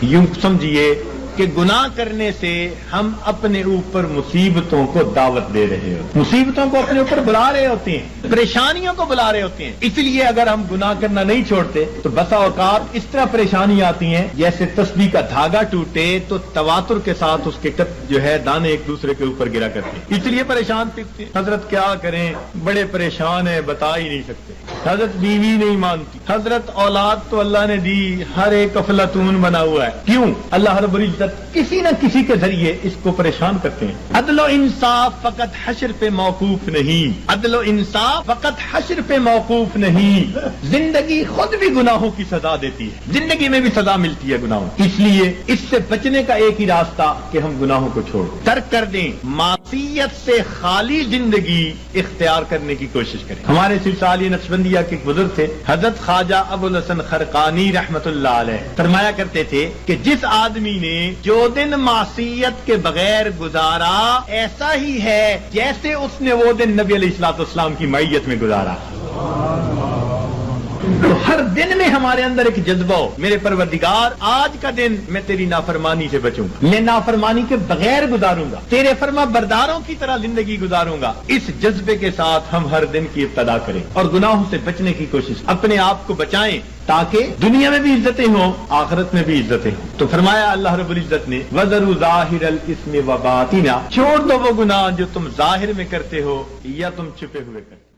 یوں سمجھیے کہ گناہ کرنے سے ہم اپنے اوپر مصیبتوں کو دعوت دے رہے ہوتے ہیں، مصیبتوں کو اپنے اوپر بلا رہے ہوتے ہیں، پریشانیوں کو بلا رہے ہوتے ہیں۔ اس لیے اگر ہم گناہ کرنا نہیں چھوڑتے تو بسا اوقات اس طرح پریشانی آتی ہیں جیسے تسبیح کا دھاگا ٹوٹے تو تواتر کے ساتھ اس کے جو ہے دانے ایک دوسرے کے اوپر گرا کرتے ہیں، اس لیے پریشان پھرتے ہیں۔ حضرت کیا کریں، بڑے پریشان ہیں، بتا ہی نہیں سکتے۔ حضرت بیوی نہیں مانتی، حضرت اولاد تو اللہ نے دی، ہر ایک افلاطون بنا ہوا ہے۔ کیوں؟ اللہ رب العزت کسی نہ کسی کے ذریعے اس کو پریشان کرتے ہیں۔ عدل و انصاف فقط حشر پہ موقوف نہیں، عدل و انصاف فقط حشر پہ موقوف نہیں، زندگی خود بھی گناہوں کی سزا دیتی ہے، زندگی میں بھی سزا ملتی ہے گناہوں۔ اس لیے اس سے بچنے کا ایک ہی راستہ کہ ہم گناہوں کو چھوڑ ترک کر دیں، معصیت سے خالی زندگی اختیار کرنے کی کوشش کریں۔ ہمارے سلسلہ نقشبندیہ کے ایک بزرگ تھے حضرت خواجہ ابو الحسن خرقانی رحمت اللہ علیہ، فرمایا کرتے تھے کہ جس آدمی نے جو دن معصیت کے بغیر گزارا ایسا ہی ہے جیسے اس نے وہ دن نبی علیہ الصلوۃ والسلام کی معیت میں گزارا۔ تو ہر دن میں ہمارے اندر ایک جذبہ ہو، میرے پروردگار آج کا دن میں تیری نافرمانی سے بچوں گا، میں نافرمانی کے بغیر گزاروں گا، تیرے فرما برداروں کی طرح زندگی گزاروں گا۔ اس جذبے کے ساتھ ہم ہر دن کی ابتدا کریں اور گناہوں سے بچنے کی کوشش، اپنے آپ کو بچائیں تاکہ دنیا میں بھی عزتیں ہوں، آخرت میں بھی عزتیں ہوں۔ تو فرمایا اللہ رب العزت نے وَذَرُوا ظَاهِرَ الْإِثْمِ وَبَاطِنَهُ، چھوڑ دو وہ گناہ جو تم ظاہر میں کرتے ہو یا تم چھپے ہوئے کرتے ہو۔